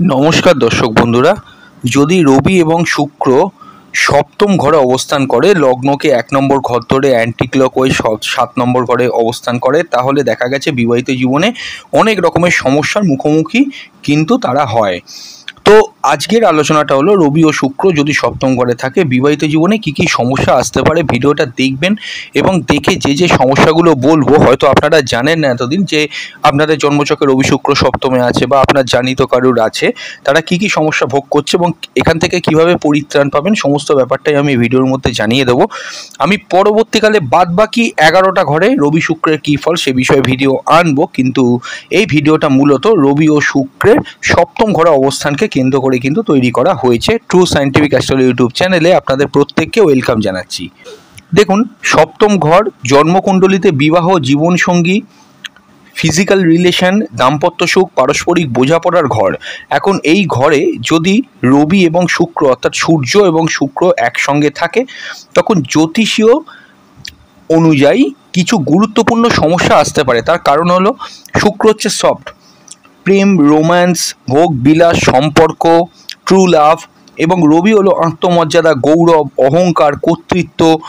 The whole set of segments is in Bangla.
नमस्कार दर्शक बंधुरा यदि रवि एवं शुक्र सप्तम घरे अवस्थान करे लग्न के एक नम्बर घर धरे एंटी क्लकवाइज 7 नम्बर घरे अवस्थान करे ताहले देखा गेछे विवाहित जीवने अनेक रकमेर समस्यार मुखोमुखी किन्तु तारा हय। तो आजकेर आलोचनाटा हलो रवि और शुक्र यदि सप्तम घरे थाके विवाहित जीवने की समस्या आसते पारे भिडियोटा देखबेन एबं देखे जे समस्यागुलो बोलबो हयतो आपनारा जानेन ना एतदिन जे आपनादेर जन्मचक्रे रवि शुक्र सप्तमे आछे बा आपनार जानित कारुर आछे तारा की समस्या भोग करछे एबं एखान थेके किभाबे परित्राण पाबेन समस्त ब्यापारटाई आमि भिडियोर मध्ये जानिये देब। आमि परबर्तीकाले बादबाकी 11टा घरे रवि शुक्रेर की फल से विषये भिडियो आनबो, किन्तु एई भिडियोटा मूलत रवि और शुक्रेर सप्तम घरे अवस्थानके केंद्र करे किन्तु तैरी करा हयेछे। ट्रू साइंटिफिक एस्ट्रोलजी यूट्यूब चैनेले आपनादेर प्रत्येकके वेलकाम जानाच्छि। देखुन सप्तम घर जन्मकुंडलीते विवाह जीवन संगी फिजिकल रिलेशन दाम्पत्य सुख पारस्परिक बोझापड़ार घर। एखन एई घरे यदि रवि एवं शुक्र अर्थात सूर्य एवं शुक्र एकसंगे थाके तखन ज्योतिषीय अनुयायी किछु गुरुत्वपूर्ण समस्या आसते पारे। तार कारण हलो शुक्र हच्छे सफ्ट प्रेम रोमांस भोग बिलास सम्पर्क ट्रू लाभ एवं रवि हलो आत्ममर्यादा गौरव अहंकार कर्तृत्व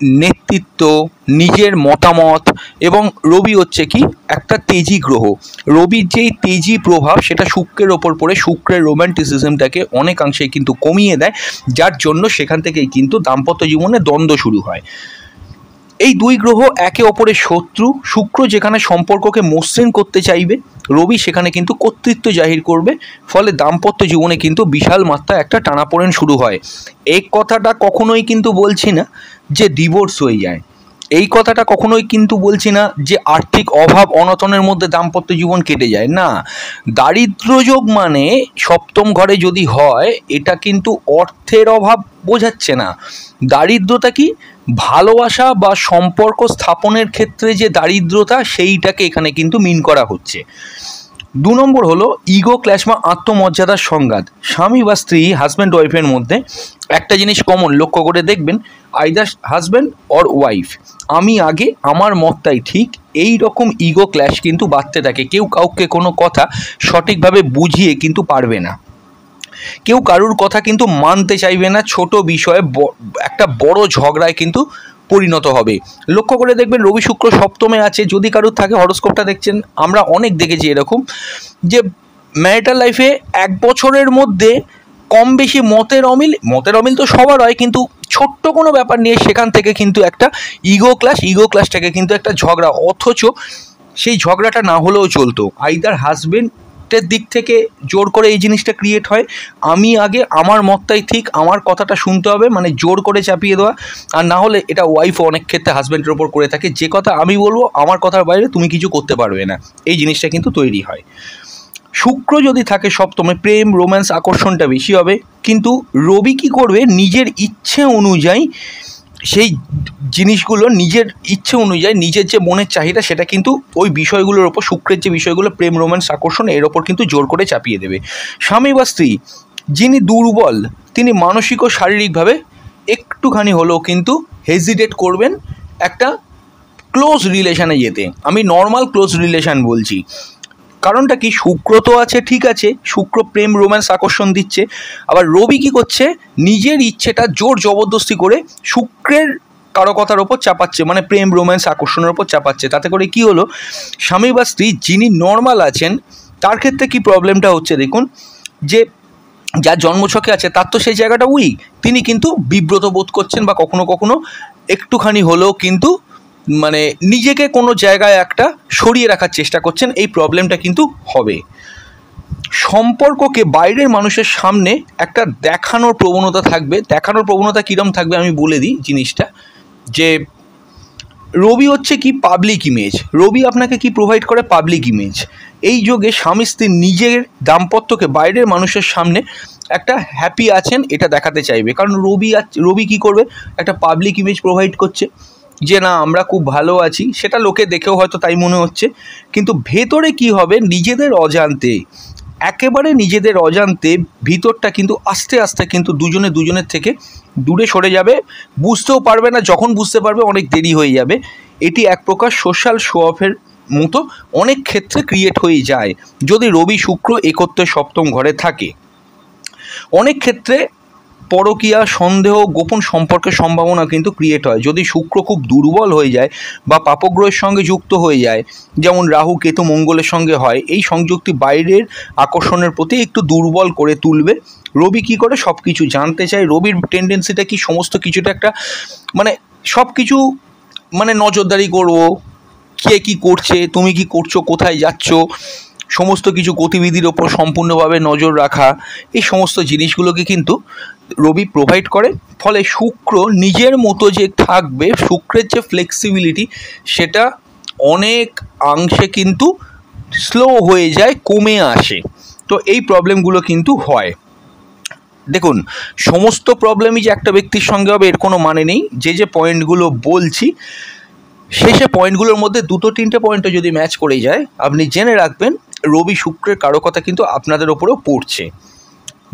नेतृत्व निजेर मतामत एवं रवि हच्छे कि एकटा तेजी ग्रह। रविर जे तेजी प्रभाव सेटा शुक्रेर ओपर पड़े शुक्रेर रोमांटिसिजमटाके अनेकांशे किन्तु कमिয়ে देয়, जार जन्य सेखान থেকেই किन्तु दाम्पत्य जीवने द्वंद्व शुरू হয়। এই দুই গ্রহ একে অপরের শত্রু। শুক্র যেখানে সম্পর্ককে মসৃণ করতে চাইবে রবি সেখানে কিন্তু কর্তৃত্ব জাহির করবে, ফলে দাম্পত্য জীবনে কিন্তু বিশাল মাত্রায় একটা টানাপোড়েন শুরু হয়। এই কথাটা কখনোই কিন্তু বলছি না যে ডিভোর্স হয়ে যায়, এই কথাটা কখনোই কিন্তু বলছি না যে আর্থিক অভাব অনটনের মধ্যে দাম্পত্য জীবন কেটে যায় না। দারিদ্র্যযোগ মানে সপ্তম ঘরে যদি হয় এটা কিন্তু অর্থের অভাব বোঝাচ্ছে না। দারিদ্রতা কি ভালোবাসা বা সম্পর্ক স্থাপনের ক্ষেত্রে যে দারিদ্রতা সেইটাকে এখানে কিন্তু মিন করা হচ্ছে। 2 নম্বর হলো ইগো ক্ল্যাশ বা আত্মমর্যাদার সংঘাত। স্বামী বা স্ত্রী হাজব্যান্ড ওয়াইফের মধ্যে একটা জিনিস কমন লক্ষ্য করে দেখবেন, আইদার হাজব্যান্ড অর ওয়াইফ আমি আগে আমার মতটাই ঠিক, এই রকম ইগো ক্ল্যাশ কিন্তু বাড়তে থাকে। কেউ কাউকে কোনো কথা সঠিকভাবে বুঝিয়ে কিন্তু পারবে না, কেউ কারুর কথা কিন্তু মানতে চাইবে না, ছোট বিষয়ে একটা বড় ঝগড়ায় কিন্তু পরিণত হবে। লক্ষ্য করে দেখবেন রবি শুক্র সপ্তমে আছে, যদি কারুর থাকে হরোস্কোপটা দেখছেন আমরা অনেক দেখেছি এরকম যে ম্যারিটাল লাইফে 1 বছরের মধ্যে কম বেশি মতের অমিল তো সবার হয়, কিন্তু ছোট্ট কোনো ব্যাপার নিয়ে সেখান থেকে কিন্তু একটা ইগো ক্লাসটাকে কিন্তু একটা ঝগড়া, অথচ সেই ঝগড়াটা না হলেও চলতো। আইদার হাজবেন্ডের দিক থেকে জোর করে এই জিনিসটা ক্রিয়েট হয়, আমি আগে আমার মতটাই ঠিক আমার কথাটা শুনতে হবে, মানে জোর করে চাপিয়ে দেওয়া। আর না হলে এটা ওয়াইফও অনেক ক্ষেত্রে হাজব্যান্ডের ওপর করে থাকে, যে কথা আমি বলবো আমার কথার বাইরে তুমি কিছু করতে পারবে না, এই জিনিসটা কিন্তু তৈরি হয়। শুক্র যদি থাকে সপ্তমে প্রেম রোম্যান্স আকর্ষণটা বেশি হবে, কিন্তু রবি কী করবে নিজের ইচ্ছে অনুযায়ী সেই জিনিসগুলো নিজের ইচ্ছে অনুযায়ী নিজের যে মনের চাহিদা সেটা কিন্তু ওই বিষয়গুলোর ওপর শুক্রের যে বিষয়গুলো প্রেম রোম্যান্স আকর্ষণ এর ওপর কিন্তু জোর করে চাপিয়ে দেবে। স্বামী বা স্ত্রী যিনি দুর্বল তিনি মানসিক ও শারীরিকভাবে একটুখানি হলেও কিন্তু হেজিটেট করবেন একটা ক্লোজ রিলেশানে যেতে। আমি নর্মাল ক্লোজ রিলেশান বলছি, কারণটা কি শুক্র তো আছে ঠিক আছে, শুক্র প্রেম রোম্যান্স আকর্ষণ দিচ্ছে, আবার রবি কী করছে নিজের ইচ্ছেটা জোর জবরদস্তি করে শুক্রের কারো কথার ওপর চাপাচ্ছে, মানে প্রেম রোম্যান্স আকর্ষণের ওপর চাপাচ্ছে। তাতে করে কি হলো স্বামী বা স্ত্রী যিনি নর্মাল আছেন তার ক্ষেত্রে কি প্রবলেমটা হচ্ছে দেখুন, যে যার জন্মছকে আছে তার তো সেই জায়গাটা উইক, তিনি কিন্তু বিব্রত বোধ করছেন বা কখনো কখনো একটুখানি হলেও কিন্তু মানে নিজেকে কোনো জায়গায় একটা সরিয়ে রাখার চেষ্টা করছেন, এই প্রবলেমটা কিন্তু হবে। সম্পর্ককে বাইরের মানুষের সামনে একটা দেখানোর প্রবণতা থাকবে। দেখানোর প্রবণতা কীরকম থাকবে আমি বলে দিই জিনিসটা, যে রবি হচ্ছে কি পাবলিক ইমেজ, রবি আপনাকে কি প্রোভাইড করে পাবলিক ইমেজ। এই যোগে স্বামী স্ত্রী নিজের দাম্পত্যকে বাইরের মানুষের সামনে একটা হ্যাপি আছেন এটা দেখাতে চাইবে, কারণ রবি কি করবে একটা পাবলিক ইমেজ প্রোভাইড করছে যে না আমরা খুব ভালো আছি, সেটা লোকে দেখেও হয়তো তাই মনে হচ্ছে, কিন্তু ভেতরে কি হবে নিজেদের অজান্তে একেবারে নিজেদের অজান্তে ভিতরটা কিন্তু আস্তে আস্তে কিন্তু দুজনের থেকে দূরে সরে যাবে, বুঝতেও পারবে না, যখন বুঝতে পারবে অনেক দেরি হয়ে যাবে। এটি এক প্রকার সোশ্যাল শো অফের মতো অনেক ক্ষেত্রে ক্রিয়েট হয়ে যায় যদি রবি শুক্র একত্রে সপ্তম ঘরে থাকে। অনেক ক্ষেত্রে পরকীয়া, সন্দেহ, গোপন সম্পর্কের সম্ভাবনা কিন্তু ক্রিয়েট হয় যদি শুক্র খুব দুর্বল হয়ে যায় বা পাপগ্রহের সঙ্গে যুক্ত হয়ে যায়, যেমন রাহু, কেতু, মঙ্গলের সঙ্গে হয়। এই সংযুক্তি বাইরের আকর্ষণের প্রতি একটু দুর্বল করে তুলবে। রবি কী করে? সব কিছু জানতে চায়। রবির টেন্ডেন্সিটা কি সমস্ত কিছুটা একটা মানে সব কিছু নজরদারি করবো, কে কী করছে, তুমি কি করছো, কোথায় যাচ্ছ, সমস্ত কিছু গতিবিধির ওপর সম্পূর্ণভাবে নজর রাখা, এই সমস্ত জিনিসগুলোকে কিন্তু রবি প্রোভাইড করে। ফলে শুক্র নিজের মতো যে থাকবে, শুক্রের যে ফ্লেক্সিবিলিটি সেটা অনেক অংশে কিন্তু স্লো হয়ে যায়, কমে আসে। তো এই প্রবলেমগুলো কিন্তু হয়। দেখুন, সমস্ত প্রবলেমই যে একটা ব্যক্তির সঙ্গে হবে এর কোনো মানে নেই। যে পয়েন্টগুলো বলছি শেষে পয়েন্টগুলোর মধ্যে 2-3টে পয়েন্টও যদি ম্যাচ করে যায়, আপনি জেনে রাখবেন রবি শুক্রের কারকতা কিন্তু আপনাদের ওপরেও পড়ছে।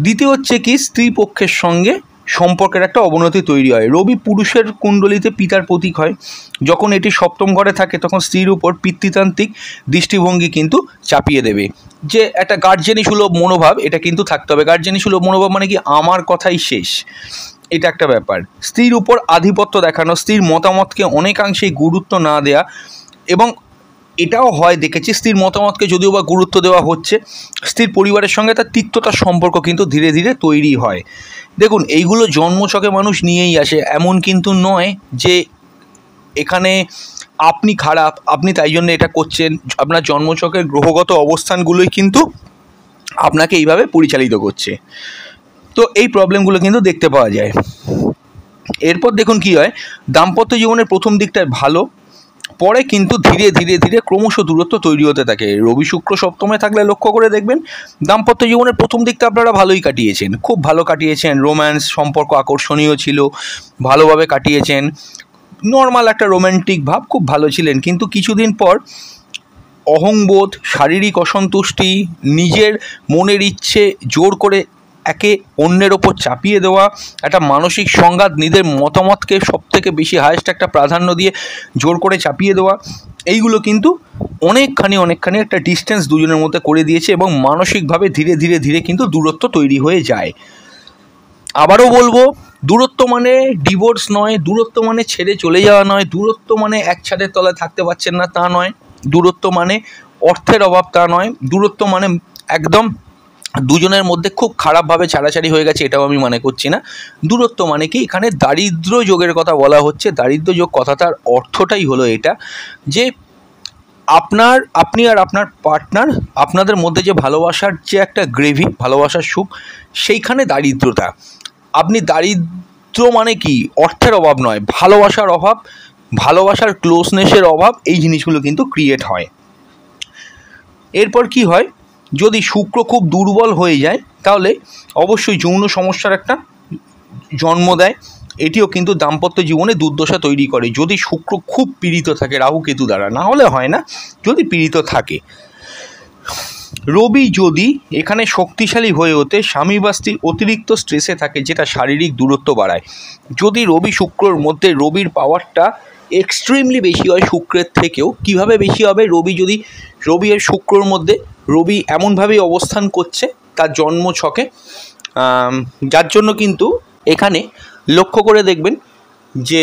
দ্বিতীয় হচ্ছে কি, স্ত্রী পক্ষের সঙ্গে সম্পর্কের একটা অবনতি তৈরি হয়। রবি পুরুষের কুণ্ডলিতে পিতার প্রতীক হয়। যখন এটি সপ্তম ঘরে থাকে তখন স্ত্রীর উপর পিতৃতান্ত্রিক দৃষ্টিভঙ্গি কিন্তু চাপিয়ে দেবে। যে একটা গার্জেনি সুলভ মনোভাব, এটা কিন্তু থাকতে হবে। গার্জেনি সুলভ মনোভাব মানে কি, আমার কথাই শেষ, এটা একটা ব্যাপার। স্ত্রীর উপর আধিপত্য দেখানো, স্ত্রীর মতামতকে অনেকাংশেই গুরুত্ব না দেয়া, এবং এটাও হয় দেখেছি স্ত্রীর মতামতকে যদিও বা গুরুত্ব দেওয়া হচ্ছে, স্ত্রীর পরিবারের সঙ্গে তার তিক্ততার সম্পর্ক কিন্তু ধীরে ধীরে তৈরি হয়। দেখুন, এইগুলো জন্মছকে মানুষ নিয়েই আসে, এমন কিন্তু নয় যে এখানে আপনি খারাপ, আপনি তাই জন্য এটা করছেন। আপনার জন্মছকের গ্রহগত অবস্থানগুলোই কিন্তু আপনাকে এইভাবে পরিচালিত করছে। তো এই প্রবলেমগুলো কিন্তু দেখতে পাওয়া যায়। এরপর দেখুন কি হয়, দাম্পত্য জীবনের প্রথম দিকটায় ভালো, পরে কিন্তু ধীরে ধীরে ধীরে ক্রমশ দূরত্ব তৈরি হতে থাকে। রবি শুক্র সপ্তমে থাকলে লক্ষ্য করে দেখবেন দাম্পত্য জীবনের প্রথম দিকটা আপনারা ভালোই কাটিয়েছেন, খুব ভালো কাটিয়েছেন, রোম্যান্স সম্পর্ক আকর্ষণীয় ছিল, ভালোভাবে কাটিয়েছেন, নর্মাল একটা রোম্যান্টিক ভাব, খুব ভালো ছিলেন। কিন্তু কিছুদিন পর অহংবোধ, শারীরিক অসন্তুষ্টি, নিজের মনের ইচ্ছে জোর করে একে অন্যের ওপর চাপিয়ে দেওয়া, একটা মানসিক সংঘাত, নিজের মতামতকে সবথেকে বেশি হায়েস্ট একটা প্রাধান্য দিয়ে জোর করে চাপিয়ে দেওয়া, এইগুলো কিন্তু অনেকখানি একটা ডিস্টেন্স দুজনের মধ্যে করে দিয়েছে এবং মানসিকভাবে ধীরে ধীরে ধীরে কিন্তু দূরত্ব তৈরি হয়ে যায়। আবারও বলবো, দূরত্ব মানে ডিভোর্স নয়, দূরত্ব মানে ছেড়ে চলে যাওয়া নয়, দূরত্ব মানে এক ছাদের তলায় থাকতে পারছেন না তা নয়, দূরত্ব মানে অর্থের অভাব তা নয়, দূরত্ব মানে একদম দুজনের মধ্যে খুব খারাপভাবে ছাড়াছাড়ি হয়ে গেছে এটাও আমি মনে করছি না। দূরত্ব মানে কি, এখানে দারিদ্র্য যোগের কথা বলা হচ্ছে। দারিদ্র্য যোগ কথাটার অর্থটাই হলো এটা যে আপনি আর আপনার পার্টনার, আপনাদের মধ্যে যে ভালোবাসার যে একটা গ্রেভি, ভালোবাসার সুখ, সেইখানে দারিদ্রতা। আপনি দারিদ্র মানে কি, অর্থের অভাব নয়, ভালোবাসার অভাব, ভালোবাসার ক্লোজনেসের অভাব, এই জিনিসগুলো কিন্তু ক্রিয়েট হয়। এরপর কি হয়, যদি শুক্র খুব দুর্বল হয়ে যায় তাহলে অবশ্যই যৌন সমস্যার একটা জন্ম দেয়। এটিও কিন্তু দাম্পত্য জীবনে দুর্দশা তৈরি করে যদি শুক্র খুব পীড়িত থাকে রাহু কেতু দ্বারা, না হলে হয় না, যদি পীড়িত থাকে। রবি যদি এখানে শক্তিশালী হয়ে ওঠে, স্বামী বা স্ত্রী অতিরিক্ত স্ট্রেসে থাকে যেটা শারীরিক দূরত্ব বাড়ায়। যদি রবি শুক্রর মধ্যে রবির পাওয়ারটা এক্সট্রিমলি বেশি হয় শুক্রের থেকেও, কিভাবে বেশি হবে, রবি আর শুক্রর মধ্যে রবি এমনভাবেই অবস্থান করছে তার জন্ম ছকে, যার জন্য কিন্তু এখানে লক্ষ্য করে দেখবেন যে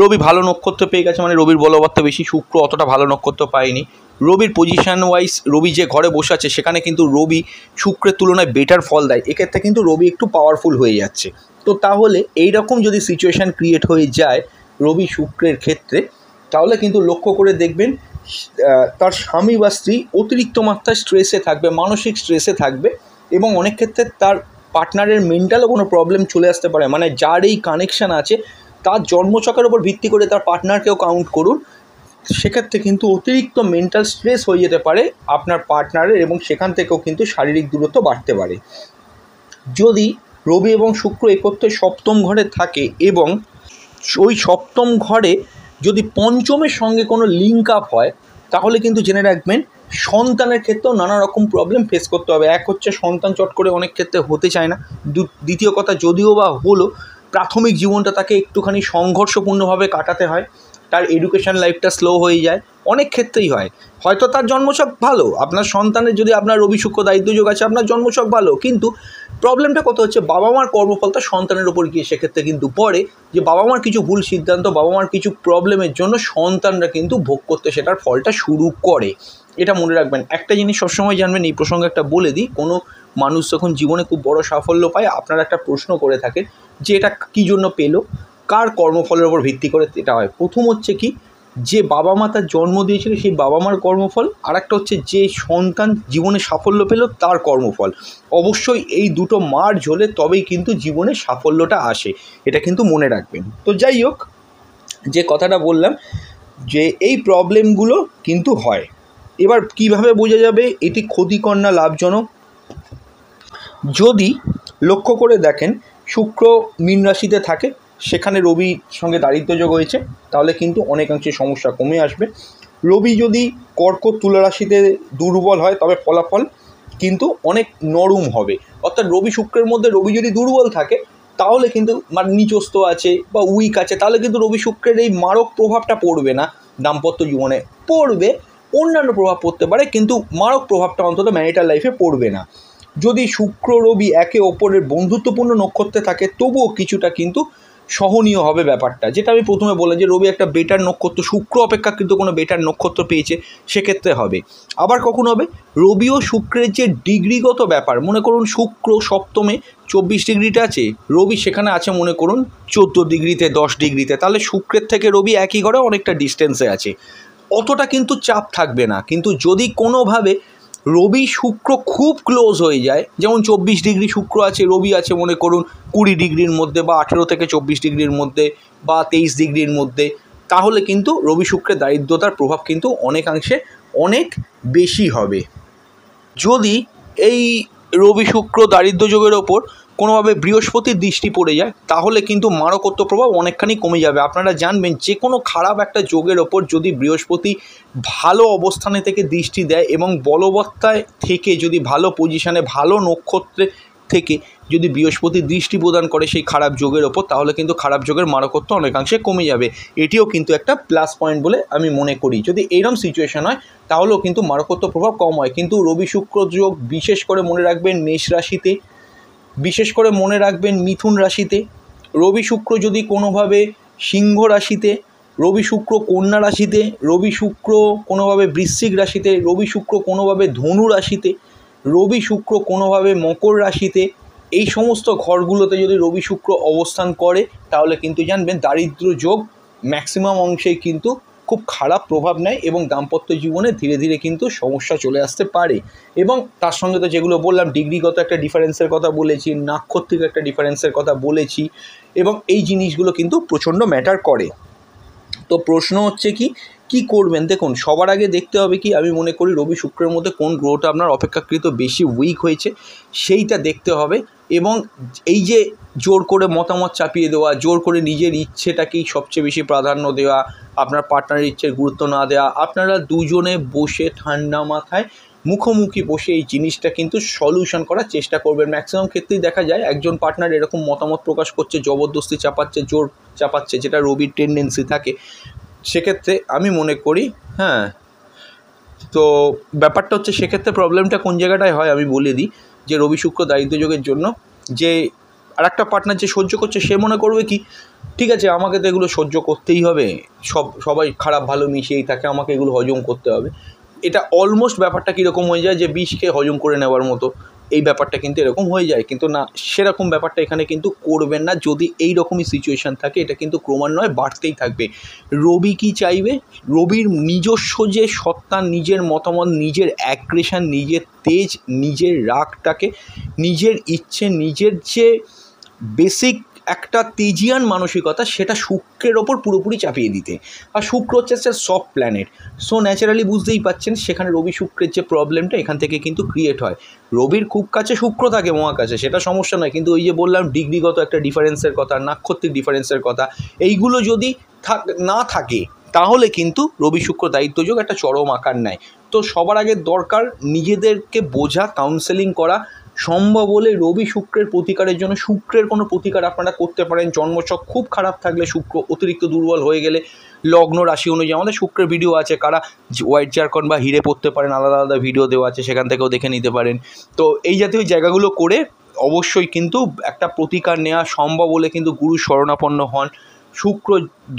রবি ভালো নক্ষত্র পেয়ে গেছে, মানে রবির বলবত্তা বেশি, শুক্র অতটা ভালো নক্ষত্র পায়নি। রবির পজিশন ওয়াইজ রবি যে ঘরে বসে আছে সেখানে কিন্তু রবি শুক্রের তুলনায় বেটার ফল দেয়, এক্ষেত্রে কিন্তু রবি একটু পাওয়ারফুল হয়ে যাচ্ছে। তো তাহলে এইরকম যদি সিচুয়েশান ক্রিয়েট হয়ে যায় রবি শুক্রের ক্ষেত্রে, তাহলে কিন্তু লক্ষ্য করে দেখবেন তার স্বামী বা স্ত্রী অতিরিক্ত মাত্রায় স্ট্রেসে থাকবে, মানসিক স্ট্রেসে থাকবে, এবং অনেক ক্ষেত্রে তার পার্টনারের মেন্টালও কোনো প্রবলেম চলে আসতে পারে। মানে যার এই কানেকশান আছে তার জন্মছকের ওপর ভিত্তি করে তার পার্টনারকেও কাউন্ট করুন, সেক্ষেত্রে কিন্তু অতিরিক্ত মেন্টাল স্ট্রেস হয়ে যেতে পারে আপনার পার্টনারের, এবং সেখান থেকেও কিন্তু শারীরিক দূরত্ব বাড়তে পারে। যদি রবি এবং শুক্র একত্রে সপ্তম ঘরে থাকে এবং ওই সপ্তম ঘরে যদি পঞ্চমের সঙ্গে কোনো লিঙ্ক আপ হয়, তাহলে কিন্তু জেনে রাখবেন সন্তানের ক্ষেত্রেও নানা রকম প্রবলেম ফেস করতে হবে। এক হচ্ছে সন্তান চট করে অনেক ক্ষেত্রে হতে চায় না, দ্বিতীয় কথা যদিও বা হলো প্রাথমিক জীবনটা তাকে একটুখানি সংঘর্ষপূর্ণভাবে কাটাতে হয়, তার এডুকেশন লাইফটা স্লো হয়ে যায়, অনেক ক্ষেত্রেই হয়। হয়তো তার জন্মছক ভালো, আপনার সন্তানের যদি আপনার রবি শুক্র দারিদ্র যোগ আছে, আপনার জন্মছক ভালো, কিন্তু প্রবলেমটা কত হচ্ছে বাবা মার কর্মফল তার সন্তানের ওপর গিয়ে সেক্ষেত্রে কিন্তু পড়ে, যে বাবা মার কিছু ভুল সিদ্ধান্ত, বাবা মার কিছু প্রবলেমের জন্য সন্তানরা কিন্তু ভোগ করতে সেটার ফলটা শুরু করে। এটা মনে রাখবেন। একটা জিনিস সবসময় জানবেন, এই প্রসঙ্গে একটা বলে দিই, কোনো মানুষ যখন জীবনে খুব বড় সাফল্য পায়, আপনারা একটা প্রশ্ন করে থাকেন যে এটা কী জন্য পেলো, কার কর্মফলের ওপর ভিত্তি করে এটা হয়। প্রথম হচ্ছে কি, যে বাবা মা তার জন্ম দিয়েছিল সেই বাবা মার কর্মফল, আর একটা হচ্ছে যে সন্তান জীবনে সাফল্য পেল তার কর্মফল। অবশ্যই এই দুটো মার্জ হলে তবেই কিন্তু জীবনে সাফল্যটা আসে, এটা কিন্তু মনে রাখবেন। তো যাই হোক, যে কথাটা বললাম যে এই প্রবলেমগুলো কিন্তু হয়। এবার কিভাবে বোঝা যাবে এটি ক্ষতিকর না লাভজনক? যদি লক্ষ্য করে দেখেন শুক্র মীন রাশিতে থাকে, সেখানে রবির সঙ্গে দারিদ্র যোগ হয়েছে, তাহলে কিন্তু অনেকাংশে সমস্যা কমে আসবে। রবি যদি কর্কট তুলা রাশিতে দুর্বল হয়, তবে ফলাফল কিন্তু অনেক নরম হবে। অর্থাৎ রবি শুক্রের মধ্যে রবি যদি দুর্বল থাকে, তাহলে কিন্তু মানে নিচস্থ আছে বা উইক আছে, তাহলে কিন্তু রবি শুক্রের এই মারক প্রভাবটা পড়বে না দাম্পত্য জীবনে। পড়বে, অন্যান্য প্রভাব পড়তে পারে, কিন্তু মারক প্রভাবটা অন্তত ম্যারিটাল লাইফে পড়বে না। যদি শুক্র রবি একে অপরের বন্ধুত্বপূর্ণ নক্ষত্রে থাকে, তবুও কিছুটা কিন্তু সহনীয় হবে ব্যাপারটা। যেটা আমি প্রথমে বললাম যে রবি একটা বেটার নক্ষত্র, শুক্র অপেক্ষাকৃত কোনো বেটার নক্ষত্র পেয়েছে, সেক্ষেত্রে হবে। আবার কখন হবে, রবি ও শুক্রের যে ডিগ্রিগত ব্যাপার, মনে করুন শুক্র সপ্তমে 24 ডিগ্রিতে আছে, রবি সেখানে আছে মনে করুন 14 ডিগ্রিতে, 10 ডিগ্রিতে, তাহলে শুক্রের থেকে রবি একই ঘরে অনেকটা ডিস্টেন্সে আছে, অতটা কিন্তু চাপ থাকবে না। কিন্তু যদি কোনোভাবে রবি শুক্র খুব ক্লোজ হয়ে যায়, যেমন 24 ডিগ্রি শুক্র আছে, রবি আছে মনে করুন 20 ডিগ্রির মধ্যে, বা 18 থেকে 24 ডিগ্রির মধ্যে, বা 23 ডিগ্রির মধ্যে, তাহলে কিন্তু রবি শুক্রের দারিদ্রতার প্রভাব কিন্তু অনেকাংশে অনেক বেশি হবে। যদি এই রবি শুক্র দারিদ্র যোগের ওপর কোনোভাবে বৃহস্পতির দৃষ্টি পড়ে যায়, তাহলে কিন্তু মারকত্ব প্রভাব অনেকখানি কমে যাবে। আপনারা জানবেন যে কোনো খারাপ একটা যোগের ওপর যদি বৃহস্পতি ভালো অবস্থানে থেকে দৃষ্টি দেয় এবং বলবত্তায় থেকে যদি ভালো পজিশানে ভালো নক্ষত্রে থেকে যদি বৃহস্পতি দৃষ্টি প্রদান করে সেই খারাপ যোগের ওপর, তাহলে কিন্তু খারাপ যোগের মারকত্ব অনেকাংশে কমে যাবে। এটিও কিন্তু একটা প্লাস পয়েন্ট বলে আমি মনে করি। যদি এইরকম সিচুয়েশান হয়, তাহলেও কিন্তু মারকত্ব প্রভাব কম হয়। কিন্তু রবি শুক্র যোগ বিশেষ করে মনে রাখবেন মেষ রাশিতে, বিশেষ করে মনে রাখবেন মিথুন রাশিতে, রবি শুক্র যদি কোনোভাবে সিংহ রাশিতে, রবি শুক্র কন্যা রাশিতে, রবি শুক্র কোনোভাবে বৃশ্চিক রাশিতে, রবি শুক্র কোনোভাবে ধনু রাশিতে, রবি শুক্র কোনোভাবে মকর রাশিতে, এই সমস্ত ঘরগুলোতে যদি রবি শুক্র অবস্থান করে, তাহলে কিন্তু জানবেন দারিদ্র যোগ ম্যাক্সিমাম অংশেই কিন্তু খুব খারাপ প্রভাব নেয় এবং দাম্পত্য জীবনে ধীরে ধীরে কিন্তু সমস্যা চলে আসতে পারে। এবং তার সঙ্গে তো যেগুলো বললাম, ডিগ্রিগত একটা ডিফারেন্সের কথা বলেছি, নাক্ষত্রিক একটা ডিফারেন্সের কথা বলেছি, এবং এই জিনিসগুলো কিন্তু প্রচণ্ড ম্যাটার করে। তো প্রশ্ন হচ্ছে কি করবেন? দেখুন, সবার আগে দেখতে হবে কি, আমি মনে করি রবি শুক্রের মধ্যে কোন গ্রহটা আপনার অপেক্ষাকৃত বেশি উইক হয়েছে সেইটা দেখতে হবে। এবং এই যে জোর করে মতামত চাপিয়ে দেওয়া, জোর করে নিজের ইচ্ছেটাকেই সবচেয়ে বেশি প্রাধান্য দেওয়া, আপনার পার্টনারের ইচ্ছের গুরুত্ব না দেওয়া, আপনারা দুজনে বসে ঠান্ডা মাথায় মুখোমুখি বসে এই জিনিসটা কিন্তু সলিউশন করার চেষ্টা করবেন। ম্যাক্সিমাম ক্ষেত্রেই দেখা যায় একজন পার্টনার এরকম মতামত প্রকাশ করছে, জবরদস্তি চাপাচ্ছে, জোর চাপাচ্ছে, যেটা রবির টেন্ডেন্সি থাকে। সেক্ষেত্রে আমি মনে করি, হ্যাঁ, তো ব্যাপারটা হচ্ছে সেক্ষেত্রে প্রবলেমটা কোন জায়গাটায় হয় আমি বলে দিই, যে রবি শুক্র দারিদ্র যোগের জন্য যে আরেকটা পার্টনার যে সহ্য করছে, সে মনে করবে কি, ঠিক আছে আমাকে তো এগুলো সহ্য করতেই হবে, সবাই খারাপ ভালো মিশিয়েই থাকে, আমাকে এগুলো হজম করতে হবে। এটা অলমোস্ট ব্যাপারটা কীরকম হয়ে যায়, যে বিষকে হজম করে নেওয়ার মতো এই ব্যাপারটা কিন্তু এরকম হয়ে যায়। কিন্তু না, সেরকম ব্যাপারটা এখানে কিন্তু করবেন না। যদি এই রকমই সিচুয়েশান থাকে, এটা কিন্তু ক্রমান্বয়ে বাড়তেই থাকবে। রবি কি চাইবে, রবির নিজস্ব যে সত্তা, নিজের মতামত, নিজের অ্যাগ্রেশন, নিজের তেজ, নিজের রাগটাকে, নিজের ইচ্ছে, নিজের যে বেসিক একটা তেজিয়ান মানসিকতা, সেটা শুক্রের ওপর পুরোপুরি চাপিয়ে দিতে। আর শুক্র হচ্ছে একটা সফট প্ল্যানেট, সো ন্যাচারালি বুঝতেই পাচ্ছেন সেখানে রবি শুক্রের যে প্রবলেমটা এখান থেকে কিন্তু ক্রিয়েট হয়। রবির খুব কাছে শুক্র থাকে মহাকাশে, সেটা সমস্যা নয়, কিন্তু ওই যে বললাম ডিগ্রিগত একটা ডিফারেন্সের কথা, নাক্ষত্রিক ডিফারেন্সের কথা, এইগুলো যদি না থাকে, তাহলে কিন্তু রবি শুক্র দায়িত্ব যোগ একটা চরম আকার নেয়। তো সবার আগে দরকার নিজেদেরকে বোঝা, কাউন্সেলিং করা, সম্ভব হলে রবি শুক্রের প্রতিকারের জন্য শুক্রের কোনো প্রতিকার আপনারা করতে পারেন। জন্মছক খুব খারাপ থাকলে, শুক্র অতিরিক্ত দুর্বল হয়ে গেলে, লগ্ন রাশি অনুযায়ী আমাদের শুক্রের ভিডিও আছে, কারা হোয়াইট জারকন বা হিরে পড়তে পারেন, আলাদা আলাদা ভিডিও দেওয়া আছে, সেখান থেকেও দেখে নিতে পারেন। তো এই জাতীয় জায়গাগুলো করে অবশ্যই কিন্তু একটা প্রতিকার নেওয়া সম্ভব হলে কিন্তু গুরু শরণাপন্ন হন। শুক্র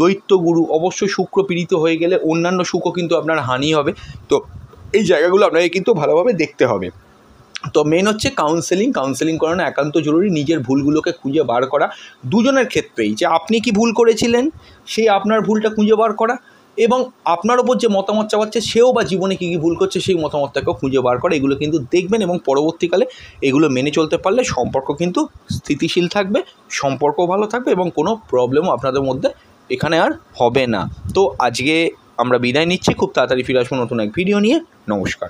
দৈত্য গুরু, অবশ্যই শুক্র পীড়িত হয়ে গেলে অন্যান্য সুখও কিন্তু আপনার হানি হবে। তো এই জায়গাগুলো আপনাকে কিন্তু ভালোভাবে দেখতে হবে। তো মেন হচ্ছে কাউন্সেলিং করানো একান্ত জরুরি। নিজের ভুলগুলোকে খুঁজে বার করা দুজনের ক্ষেত্রেই, যে আপনি কি ভুল করেছিলেন সেই আপনার ভুলটা খুঁজে বার করা, এবং আপনার ওপর যে মতামত চাওয়াচ্ছে সেও বা জীবনে কী কী ভুল করছে সেই মতামতটাকেও খুঁজে বার করা। এগুলো কিন্তু দেখবেন এবং পরবর্তীকালে এগুলো মেনে চলতে পারলে সম্পর্ক কিন্তু স্থিতিশীল থাকবে, সম্পর্ক ভালো থাকবে এবং কোনো প্রবলেমও আপনাদের মধ্যে এখানে আর হবে না। তো আজকে আমরা বিদায় নিচ্ছি, খুব তাড়াতাড়ি ফিরে আসবো নতুন এক ভিডিও নিয়ে। নমস্কার।